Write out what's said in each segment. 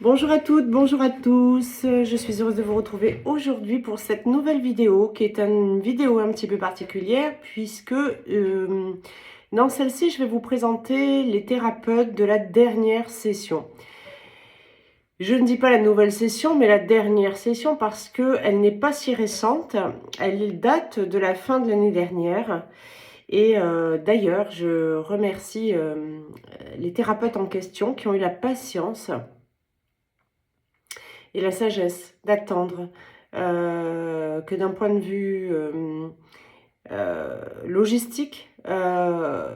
Bonjour à toutes, bonjour à tous. Je suis heureuse de vous retrouver aujourd'hui pour cette nouvelle vidéo qui est une vidéo un petit peu particulière puisque dans celle-ci, je vais vous présenter les thérapeutes de la dernière session. Je ne dis pas la nouvelle session, mais la dernière session parce qu'elle n'est pas si récente. Elle date de la fin de l'année dernière. Et d'ailleurs, je remercie les thérapeutes en question qui ont eu la patience et la sagesse d'attendre que d'un point de vue logistique, la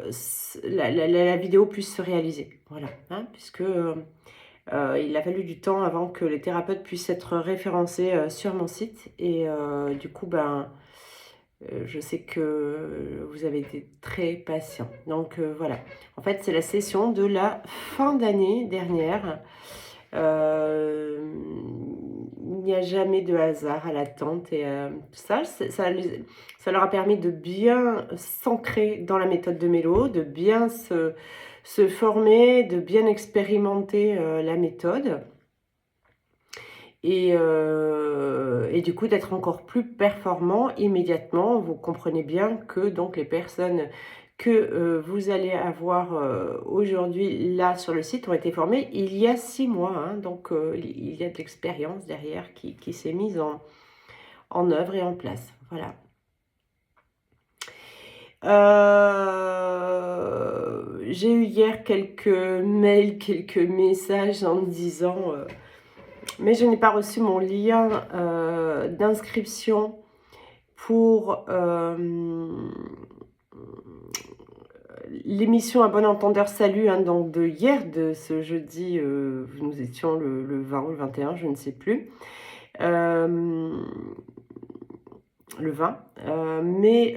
vidéo puisse se réaliser. Voilà, hein, puisque il a fallu du temps avant que les thérapeutes puissent être référencés sur mon site. Et du coup, je sais que vous avez été très patient. Donc voilà, en fait, c'est la session de la fin d'année dernière. Il n'y a jamais de hasard à l'attente et tout ça, ça leur a permis de bien s'ancrer dans la méthode de Mélo, de bien se former, de bien expérimenter la méthode et du coup d'être encore plus performant immédiatement. Vous comprenez bien que donc les personnes que vous allez avoir aujourd'hui là sur le site ont été formées il y a 6 mois. Hein, donc il y a de l'expérience derrière qui s'est mise en œuvre et en place. Voilà. J'ai eu hier quelques mails, quelques messages en me disant mais je n'ai pas reçu mon lien d'inscription pour l'émission À bon entendeur salut, hein, donc de hier, de ce jeudi, nous étions le 20 ou le 21, je ne sais plus, le 20, mais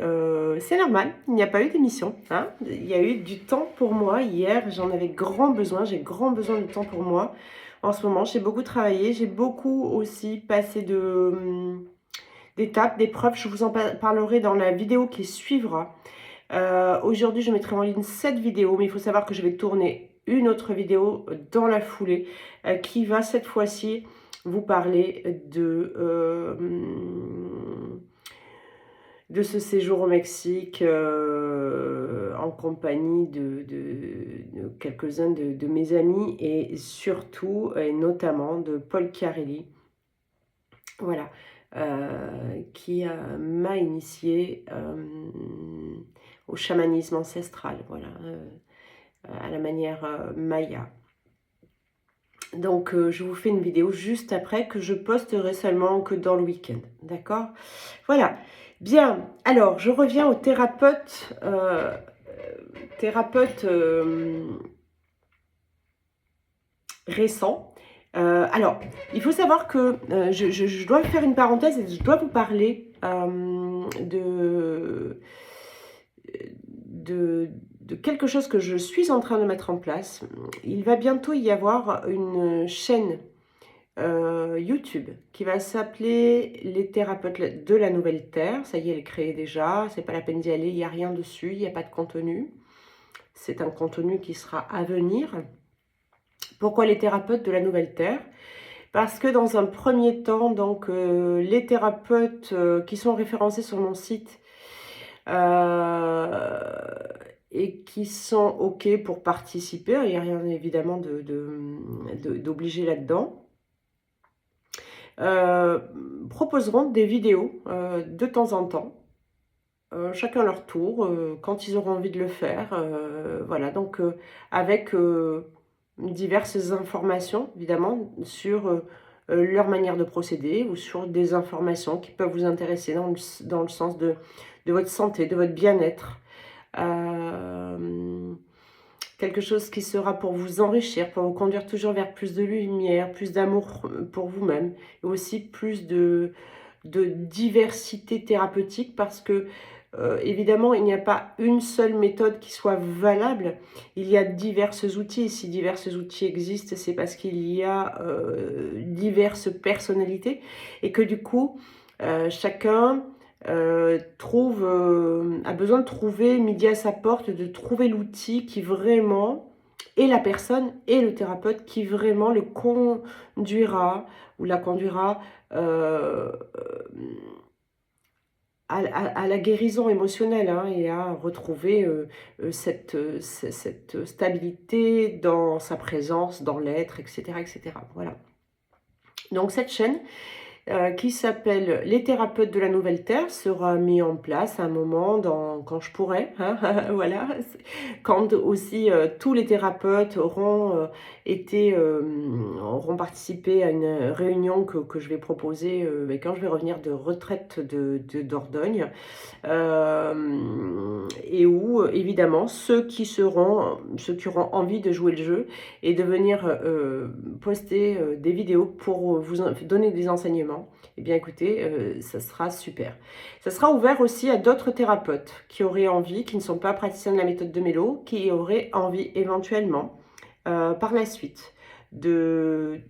c'est normal, il n'y a pas eu d'émission, hein. Il y a eu du temps pour moi hier, j'en avais grand besoin, j'ai grand besoin de temps pour moi en ce moment. J'ai beaucoup travaillé, j'ai beaucoup aussi passé d'étapes, d'épreuves, je vous en parlerai dans la vidéo qui suivra. Aujourd'hui, je mettrai en ligne cette vidéo, mais il faut savoir que je vais tourner une autre vidéo dans la foulée qui va cette fois-ci vous parler de ce séjour au Mexique en compagnie de quelques-uns de mes amis et surtout et notamment de Paul Chiarelli. Voilà. Qui m'a initiée au chamanisme ancestral, voilà, à la manière maya. Donc je vous fais une vidéo juste après que je posterai seulement que dans le week-end, d'accord? Voilà, bien, alors je reviens au thérapeute, récent. Alors, il faut savoir que je dois faire une parenthèse et je dois vous parler de quelque chose que je suis en train de mettre en place. Il va bientôt y avoir une chaîne YouTube qui va s'appeler Les thérapeutes de la Nouvelle Terre. Ça y est, elle est créée déjà, c'est pas la peine d'y aller, il n'y a rien dessus, il n'y a pas de contenu. C'est un contenu qui sera à venir. Pourquoi les thérapeutes de la Nouvelle Terre? Parce que dans un premier temps, donc, les thérapeutes qui sont référencés sur mon site et qui sont OK pour participer, il n'y a rien évidemment d'obligé là-dedans, proposeront des vidéos de temps en temps, chacun leur tour, quand ils auront envie de le faire. Voilà, donc avec diverses informations, évidemment, sur leur manière de procéder ou sur des informations qui peuvent vous intéresser dans le sens de votre santé, de votre bien-être. Quelque chose qui sera pour vous enrichir, pour vous conduire toujours vers plus de lumière, plus d'amour pour vous-même, et aussi plus de diversité thérapeutique, parce que évidemment, il n'y a pas une seule méthode qui soit valable. Il y a diverses outils. Et si diverses outils existent, c'est parce qu'il y a diverses personnalités et que du coup, chacun a besoin de trouver midi à sa porte, de trouver l'outil qui vraiment et la personne et le thérapeute qui vraiment le conduira ou la conduira à la guérison émotionnelle, hein, et à retrouver cette stabilité dans sa présence, dans l'être, etc., etc. Voilà. Donc cette chaîne, qui s'appelle Les thérapeutes de la Nouvelle Terre, sera mis en place à un moment quand je pourrai, hein, voilà, quand aussi tous les thérapeutes auront participé à une réunion que je vais proposer quand je vais revenir de retraite de Dordogne, et où évidemment ceux qui auront envie de jouer le jeu et de venir poster des vidéos pour vous donner des enseignements, eh bien écoutez, ça sera super. Ça sera ouvert aussi à d'autres thérapeutes qui auraient envie, qui ne sont pas praticiens de la méthode de Mélo, qui auraient envie éventuellement par la suite de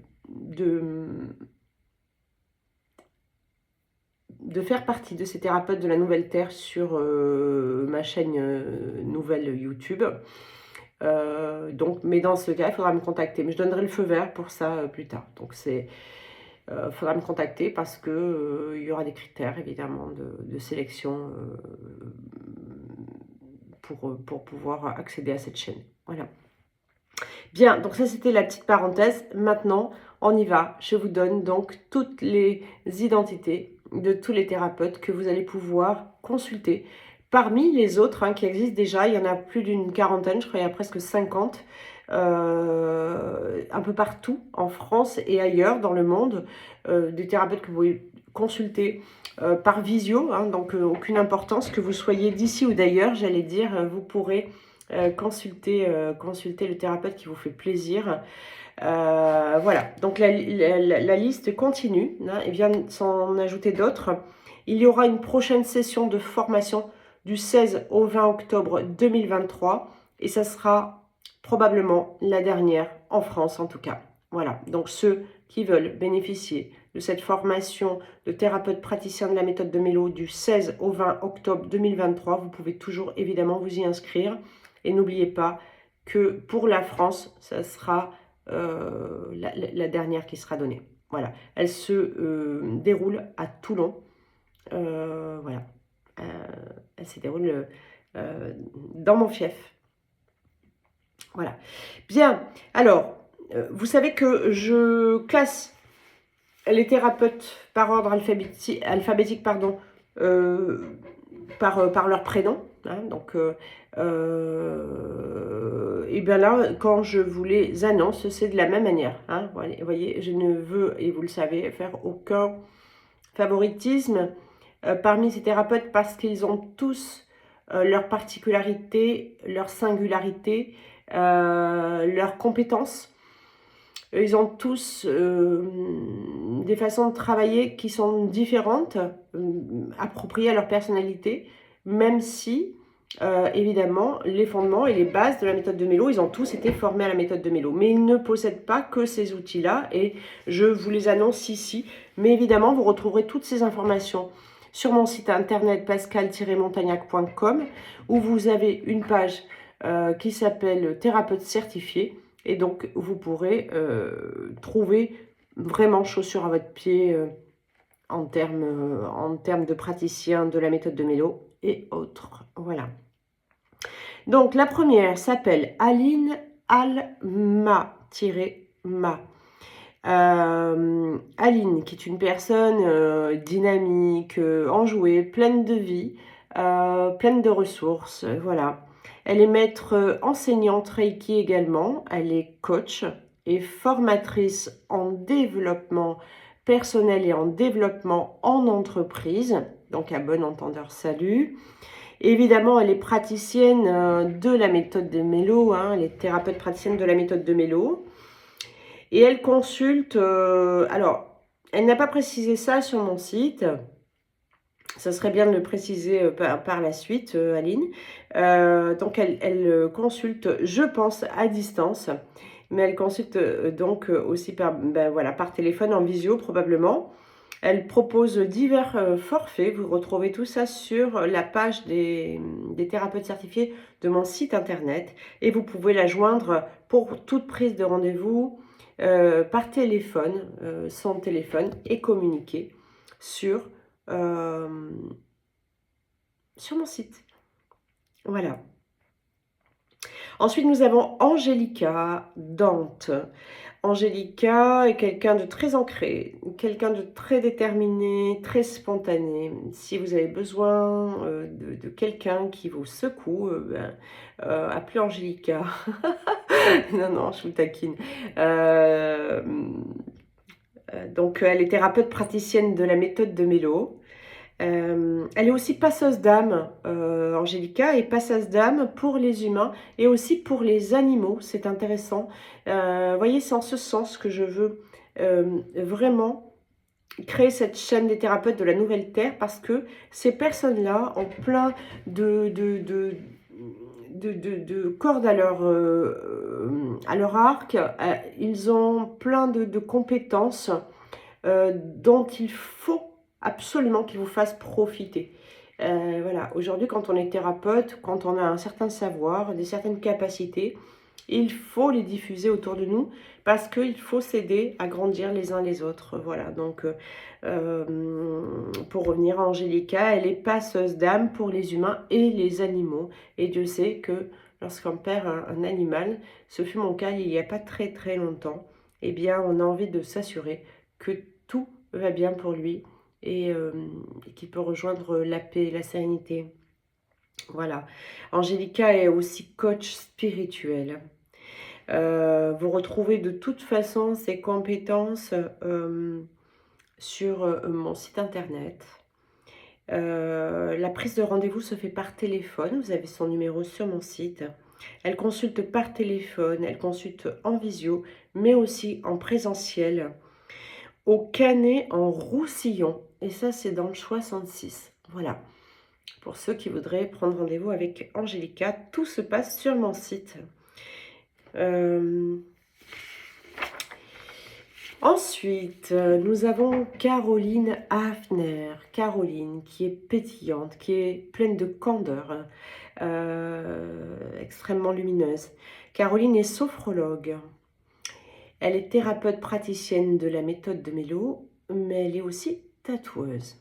faire partie de ces thérapeutes de la Nouvelle Terre sur ma chaîne nouvelle YouTube. Mais dans ce cas, il faudra me contacter. Mais je donnerai le feu vert pour ça plus tard. Donc il faudra me contacter parce que il y aura des critères évidemment de sélection pour pouvoir accéder à cette chaîne. Voilà. Bien, donc ça c'était la petite parenthèse. Maintenant, on y va. Je vous donne donc toutes les identités de tous les thérapeutes que vous allez pouvoir consulter. Parmi les autres qui existent déjà, il y en a plus d'une quarantaine, je crois qu'il y a presque 50, un peu partout en France et ailleurs dans le monde, des thérapeutes que vous pouvez consulter par visio, donc aucune importance que vous soyez d'ici ou d'ailleurs, j'allais dire, vous pourrez consulter le thérapeute qui vous fait plaisir. Voilà, donc la liste continue, et vient de s'en ajouter d'autres. Il y aura une prochaine session de formation du 16 au 20 octobre 2023 et ça sera probablement la dernière en France en tout cas. Voilà, donc ceux qui veulent bénéficier de cette formation de thérapeute praticien de la méthode de Mélo du 16 au 20 octobre 2023, vous pouvez toujours évidemment vous y inscrire. Et n'oubliez pas que pour la France, ça sera la dernière qui sera donnée. Voilà, elle se déroule à Toulon. Voilà, elle se déroule dans mon fief. Voilà. Bien, alors, vous savez que je classe les thérapeutes par ordre alphabétique, pardon, par leur prénom. Donc, et bien là, quand je vous les annonce, c'est de la même manière. Vous voyez, je ne veux, et vous le savez, faire aucun favoritisme parmi ces thérapeutes parce qu'ils ont tous leurs particularités, leurs singularités, leurs compétences. Ils ont tous des façons de travailler qui sont différentes, appropriées à leur personnalité, même si, évidemment, les fondements et les bases de la méthode de Mélo, ils ont tous été formés à la méthode de Mélo. Mais ils ne possèdent pas que ces outils-là et je vous les annonce ici. Mais évidemment, vous retrouverez toutes ces informations sur mon site internet pascal-montagnac.com où vous avez une page qui s'appelle « Thérapeute certifié ». Et donc, vous pourrez trouver vraiment chaussure à votre pied en termes de praticien de la méthode de Mélo et autres. Voilà. Donc, la première s'appelle Aline Alma-Ma. Aline, qui est une personne dynamique, enjouée, pleine de vie, pleine de ressources, voilà. Elle est maître enseignante Reiki également, elle est coach et formatrice en développement personnel et en développement en entreprise, donc à bon entendeur salut. Évidemment, elle est praticienne de la méthode de Mélo, elle est thérapeute praticienne de la méthode de Mélo. Et elle consulte, alors, elle n'a pas précisé ça sur mon site, ça serait bien de le préciser par la suite, Aline. Donc, elle consulte, je pense, à distance, mais elle consulte donc aussi par téléphone, en visio probablement. Elle propose divers forfaits. Vous retrouvez tout ça sur la page des thérapeutes certifiés de mon site internet. Et vous pouvez la joindre pour toute prise de rendez-vous par téléphone, son téléphone, et communiquer sur, sur mon site. Voilà. Ensuite, nous avons Angélica Dante. Angélica est quelqu'un de très ancré, quelqu'un de très déterminé, très spontané. Si vous avez besoin de quelqu'un qui vous secoue, appelez Angélica. Non, non, je vous taquine. Donc, elle est thérapeute praticienne de la méthode de Mélo. Elle est aussi passeuse d'âme, Angélica est passeuse d'âme pour les humains et aussi pour les animaux, c'est intéressant. Voyez, c'est en ce sens que je veux vraiment créer cette chaîne des thérapeutes de la Nouvelle Terre, parce que ces personnes-là ont plein de cordes à leur arc, ils ont plein de compétences dont il faut absolument qu'ils vous fassent profiter. Voilà, aujourd'hui, quand on est thérapeute, quand on a un certain savoir, des certaines capacités, il faut les diffuser autour de nous, parce qu'il faut s'aider à grandir les uns les autres. Voilà, donc pour revenir à Angélica, elle est passeuse d'âme pour les humains et les animaux. Et Dieu sait que lorsqu'on perd un animal, ce fut mon cas il n'y a pas très très longtemps, eh bien on a envie de s'assurer que tout va bien pour lui et qu'il peut rejoindre la paix, la sérénité. Voilà. Angélica est aussi coach spirituel. Vous retrouvez de toute façon ses compétences sur mon site internet. La prise de rendez-vous se fait par téléphone. Vous avez son numéro sur mon site. Elle consulte par téléphone, elle consulte en visio, mais aussi en présentiel, au Canet en Roussillon. Et ça, c'est dans le 66. Voilà. Pour ceux qui voudraient prendre rendez-vous avec Angélica, tout se passe sur mon site. Ensuite, nous avons Caroline Hafner. Caroline, qui est pétillante, qui est pleine de candeur, extrêmement lumineuse. Caroline est sophrologue. Elle est thérapeute praticienne de la méthode de Mélo, mais elle est aussi tatoueuse.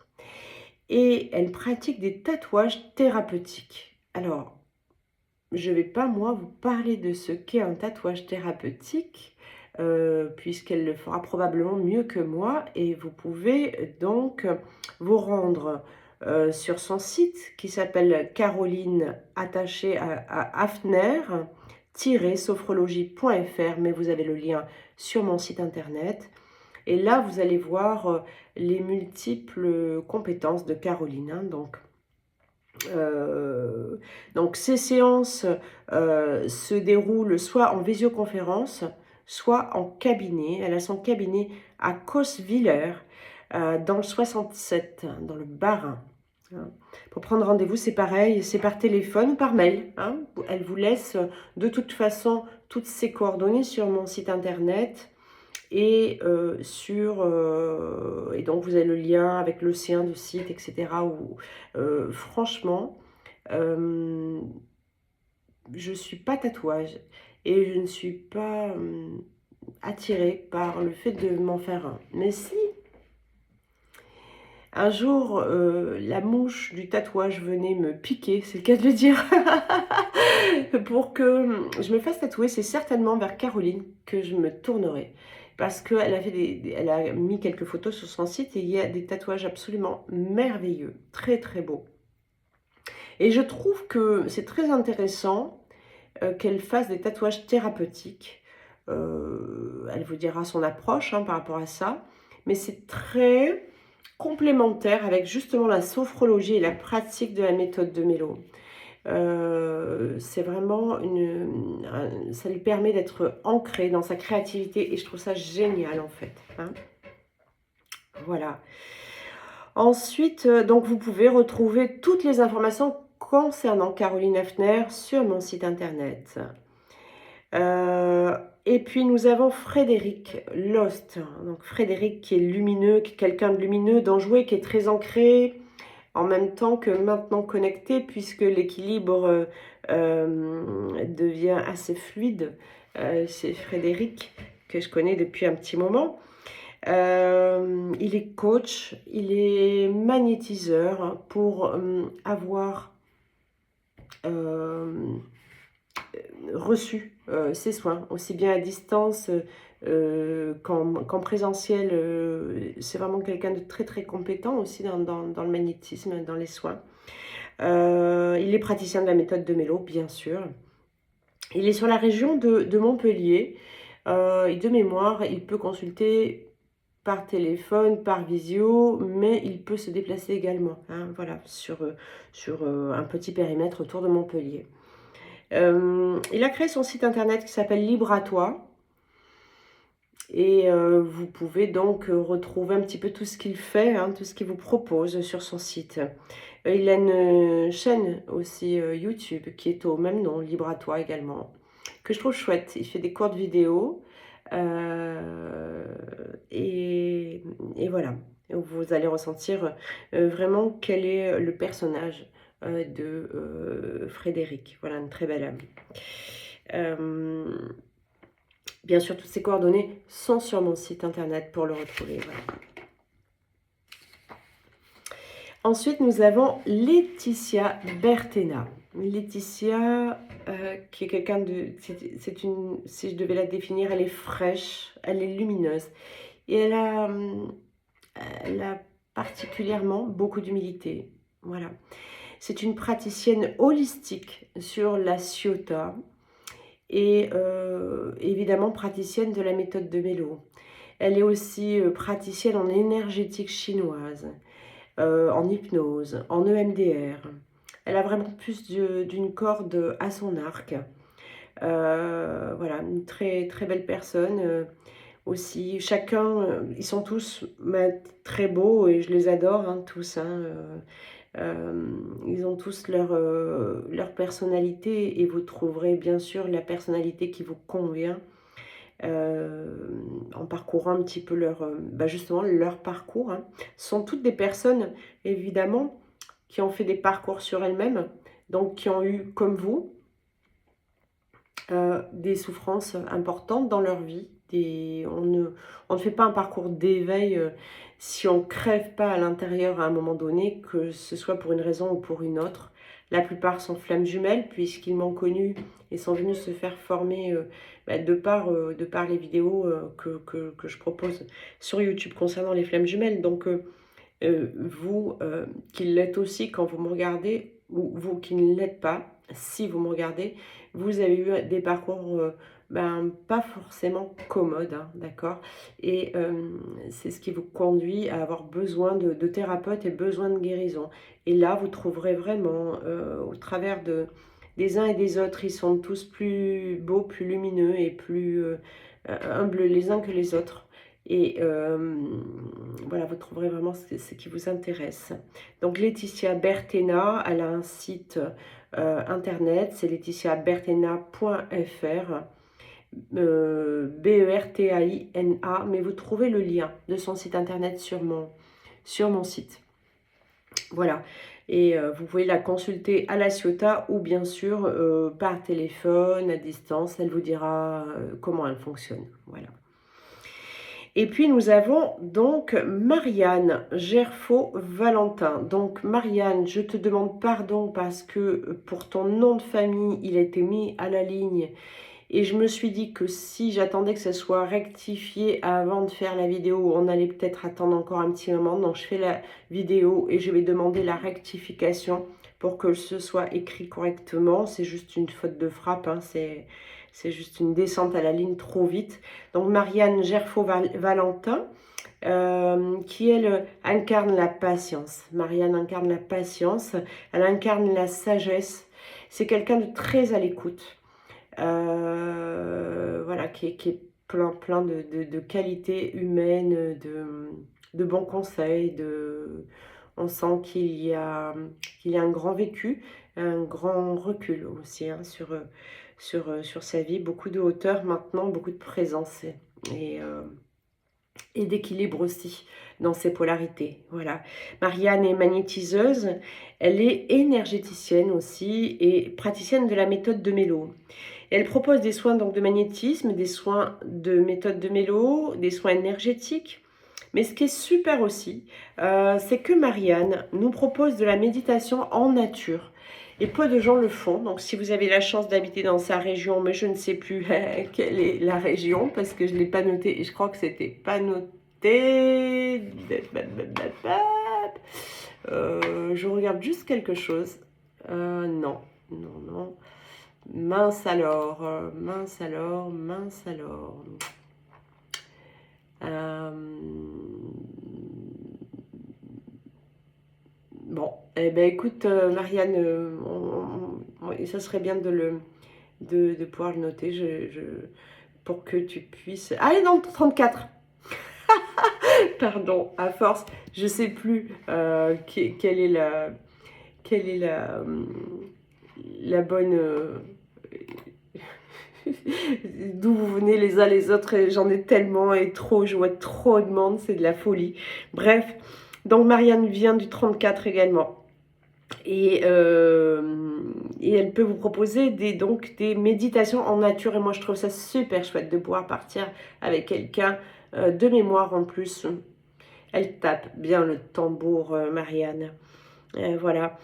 Et elle pratique des tatouages thérapeutiques. Alors, je ne vais pas, moi, vous parler de ce qu'est un tatouage thérapeutique, puisqu'elle le fera probablement mieux que moi. Et vous pouvez donc vous rendre sur son site qui s'appelle Caroline attachée à Hafner-sophrologie.fr, mais vous avez le lien sur mon site internet. Et là, vous allez voir les multiples compétences de Caroline. Hein, donc ces séances se déroulent soit en visioconférence, soit en cabinet. Elle a son cabinet à Coswiller, dans le 67, dans le Bas-Rhin. Hein. Pour prendre rendez-vous, c'est pareil, c'est par téléphone ou par mail. Hein. Elle vous laisse de toute façon toutes ses coordonnées sur mon site internet. Et, et donc vous avez le lien avec l'océan du site, etc. Où, franchement, je ne suis pas tatouage et je ne suis pas attirée par le fait de m'en faire un. Mais si un jour la mouche du tatouage venait me piquer, c'est le cas de le dire, pour que je me fasse tatouer, c'est certainement vers Caroline que je me tournerai. Parce qu'elle elle a mis quelques photos sur son site et il y a des tatouages absolument merveilleux, très très beaux. Et je trouve que c'est très intéressant qu'elle fasse des tatouages thérapeutiques. Elle vous dira son approche par rapport à ça. Mais c'est très complémentaire avec justement la sophrologie et la pratique de la méthode de Mélo. C'est vraiment ça lui permet d'être ancré dans sa créativité et je trouve ça génial en fait. Hein. Voilà. Ensuite, donc vous pouvez retrouver toutes les informations concernant Caroline Hafner sur mon site internet. Et puis nous avons Frédéric, Lost. Donc Frédéric qui est lumineux, qui est quelqu'un de lumineux, d'enjoué, qui est très ancré, en même temps que maintenant connecté, puisque l'équilibre devient assez fluide. C'est Frédéric, que je connais depuis un petit moment. Il est coach, il est magnétiseur pour avoir reçu ses soins, aussi bien à distance qu'en présentiel. C'est vraiment quelqu'un de très très compétent aussi dans le magnétisme, dans les soins. Il est praticien de la méthode de Mélo, bien sûr. Il est sur la région de Montpellier. Et de mémoire, il peut consulter par téléphone, par visio, mais il peut se déplacer également, hein, voilà, sur un petit périmètre autour de Montpellier. Il a créé son site internet qui s'appelle Libre à toi. Et vous pouvez donc retrouver un petit peu tout ce qu'il fait, hein, tout ce qu'il vous propose sur son site. Il a une chaîne aussi YouTube qui est au même nom, Libre à toi également, que je trouve chouette. Il fait des courtes vidéos et voilà. Vous allez ressentir vraiment quel est le personnage de Frédéric. Voilà, une très belle âme. Bien sûr, toutes ces coordonnées sont sur mon site internet pour le retrouver. Voilà. Ensuite, nous avons Laetitia Bertena. Laetitia, qui est quelqu'un de... si je devais la définir, elle est fraîche, elle est lumineuse. Et elle a particulièrement beaucoup d'humilité. Voilà. C'est une praticienne holistique sur la Ciota et évidemment praticienne de la méthode de Mélo. Elle est aussi praticienne en énergétique chinoise, en hypnose, en EMDR. Elle a vraiment plus d'une corde à son arc. Voilà, une très, très belle personne aussi. Chacun, ils sont tous très beaux et je les adore, hein, tous. Hein, ils ont tous leur personnalité et vous trouverez bien sûr la personnalité qui vous convient en parcourant un petit peu justement leur parcours. Hein. Ce sont toutes des personnes évidemment qui ont fait des parcours sur elles-mêmes, donc qui ont eu comme vous des souffrances importantes dans leur vie. On ne fait pas un parcours d'éveil si on ne crève pas à l'intérieur à un moment donné, que ce soit pour une raison ou pour une autre. La plupart sont flammes jumelles puisqu'ils m'ont connu et sont venus se faire former de par les vidéos que je propose sur YouTube concernant les flammes jumelles. Donc vous qui l'êtes aussi quand vous me regardez, ou vous qui ne l'êtes pas, si vous me regardez, vous avez eu des parcours pas forcément commodes, hein, d'accord. Et c'est ce qui vous conduit à avoir besoin de thérapeutes et besoin de guérison. Et là, vous trouverez vraiment, au travers des uns et des autres, ils sont tous plus beaux, plus lumineux et plus humbles les uns que les autres. Et voilà, vous trouverez vraiment ce qui vous intéresse. Donc Laetitia Bertena, elle a un site internet, c'est laetitiabertena.fr, Bertaina, mais vous trouvez le lien de son site internet sur mon site. Voilà, et vous pouvez la consulter à la Ciota ou bien sûr par téléphone, à distance, elle vous dira comment elle fonctionne. Voilà. Et puis nous avons donc Marianne Gerfaux-Valentin. Donc Marianne, je te demande pardon parce que pour ton nom de famille, il a été mis à la ligne. Et je me suis dit que si j'attendais que ce soit rectifié avant de faire la vidéo, on allait peut-être attendre encore un petit moment. Donc je fais la vidéo et je vais demander la rectification pour que ce soit écrit correctement. C'est juste une faute de frappe, hein, c'est juste une descente à la ligne trop vite. Donc Marianne Gerfaux-Valentin, qui elle incarne la patience. Marianne incarne la patience, elle incarne la sagesse. C'est quelqu'un de très à l'écoute. Voilà, qui est plein de qualités humaines, de bons conseils, on sent qu'il y a un grand vécu, un grand recul aussi hein, sur sa vie, beaucoup de hauteur maintenant, beaucoup de présence et, et d'équilibre aussi dans ses polarités. Voilà. Marianne est magnétiseuse, elle est énergéticienne aussi et praticienne de la méthode de Mélo. Elle propose des soins donc de magnétisme, des soins de méthode de Mélo, des soins énergétiques. Mais ce qui est super aussi, c'est que Marianne nous propose de la méditation en nature. Et peu de gens le font. Donc si vous avez la chance d'habiter dans sa région, mais je ne sais plus quelle est la région, parce que je ne l'ai pas noté, et je crois que c'était pas noté. Je regarde juste quelque chose. Non, non, non. Mince alors, mince alors, mince alors. Bon, eh ben écoute, Marianne, ça serait bien de pouvoir le noter pour que tu puisses... Allez, dans le 34. Pardon, à force, je sais plus quelle est la bonne... d'où vous venez les uns les autres, et j'en ai tellement et trop, je vois trop de monde, c'est de la folie. Bref, donc Marianne vient du 34 également. Et elle peut vous proposer donc des méditations en nature. Et moi, je trouve ça super chouette de pouvoir partir avec quelqu'un de mémoire en plus. Elle tape bien le tambour, Marianne. Voilà.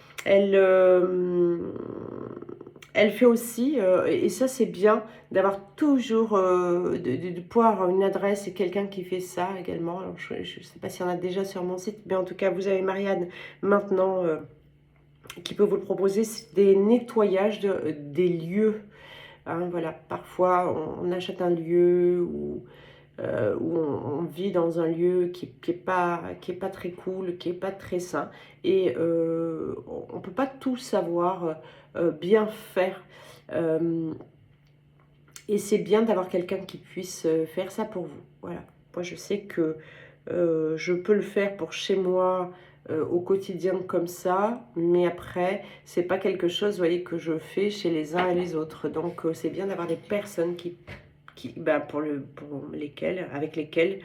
Elle fait aussi, et ça c'est bien, d'avoir toujours, de pouvoir avoir une adresse et quelqu'un qui fait ça également. Alors, je ne sais pas s'il y en a déjà sur mon site, mais en tout cas, vous avez Marianne maintenant qui peut vous le proposer, c'est des nettoyages des lieux. Hein, voilà, parfois on achète un lieu où on vit dans un lieu qui est pas très cool, qui est pas très sain, et on peut pas tout savoir bien faire, et c'est bien d'avoir quelqu'un qui puisse faire ça pour vous. Voilà, moi je sais que je peux le faire pour chez moi au quotidien comme ça, mais après c'est pas quelque chose, vous voyez, que je fais chez les uns et les autres. Donc c'est bien d'avoir des personnes avec lesquelles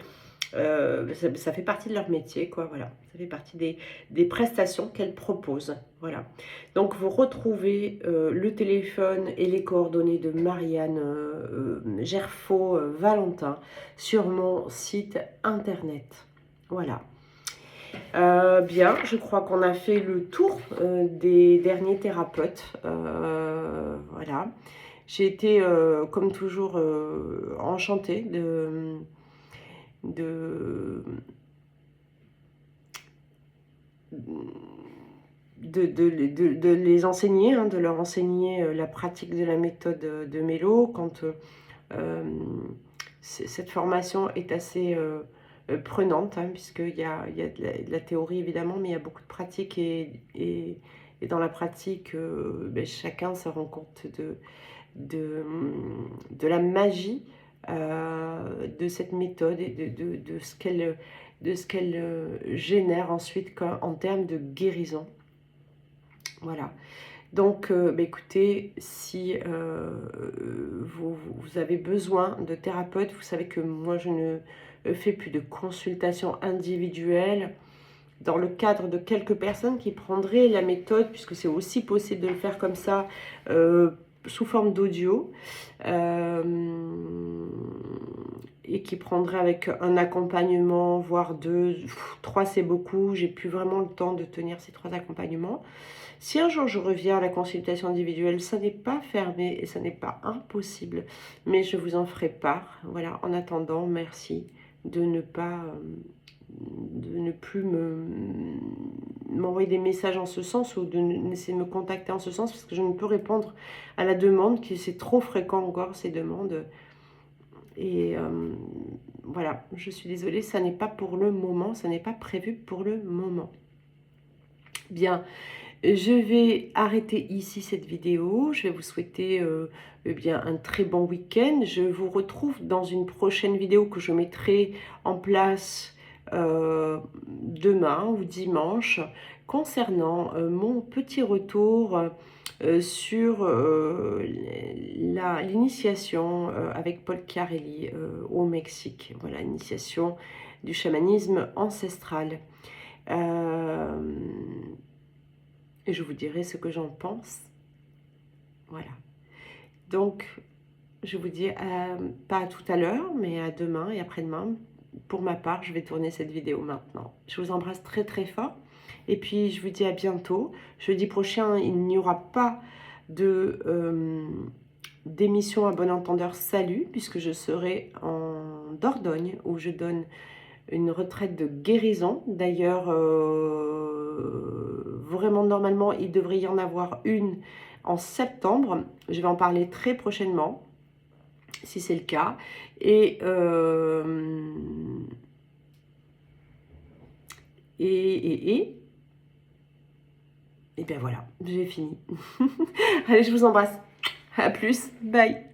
ça fait partie de leur métier, quoi. Voilà, ça fait partie des prestations qu'elles proposent. Voilà. Donc vous retrouvez le téléphone et les coordonnées de Marianne Gerfaux Valentin sur mon site internet. Voilà. Bien, je crois qu'on a fait le tour des derniers thérapeutes. Voilà. J'ai été, comme toujours, enchantée de les enseigner, hein, de leur enseigner la pratique de la méthode de Mélo. Quand cette formation est assez prenante, hein, puisqu'il y a de la théorie évidemment, mais il y a beaucoup de pratique, et dans la pratique, chacun se rend compte de la magie de cette méthode et de ce qu'elle génère ensuite en termes de guérison. Voilà. Donc, écoutez, si vous avez besoin de thérapeute, vous savez que moi, je ne fais plus de consultations individuelles dans le cadre de quelques personnes qui prendraient la méthode, puisque c'est aussi possible de le faire comme ça, sous forme d'audio, et qui prendrait avec un accompagnement, voire 2, 3 c'est beaucoup, j'ai plus vraiment le temps de tenir ces 3 accompagnements. Si un jour je reviens à la consultation individuelle, ça n'est pas fermé et ça n'est pas impossible, mais je vous en ferai part. Voilà, en attendant, merci de ne plus m'envoyer des messages en ce sens, ou d'essayer de me contacter en ce sens, parce que je ne peux répondre à la demande, qui c'est trop fréquent encore, ces demandes. Et voilà, je suis désolée, ça n'est pas pour le moment, ça n'est pas prévu pour le moment. Bien, je vais arrêter ici cette vidéo. Je vais vous souhaiter un très bon week-end. Je vous retrouve dans une prochaine vidéo que je mettrai en place demain ou dimanche, concernant mon petit retour sur l'initiation avec Paul Chiarelli au Mexique. Voilà, initiation du chamanisme ancestral. Et je vous dirai ce que j'en pense. Voilà. Donc, je vous dis pas à tout à l'heure, mais à demain et après-demain. Pour ma part, je vais tourner cette vidéo maintenant. Je vous embrasse très très fort. Et puis, je vous dis à bientôt. Jeudi prochain, il n'y aura pas d'émission à bon entendeur salut, puisque je serai en Dordogne, où je donne une retraite de guérison. D'ailleurs, vraiment, normalement, il devrait y en avoir une en septembre. Je vais en parler très prochainement, si c'est le cas. Et bien voilà, j'ai fini. Allez, je vous embrasse. À plus. Bye.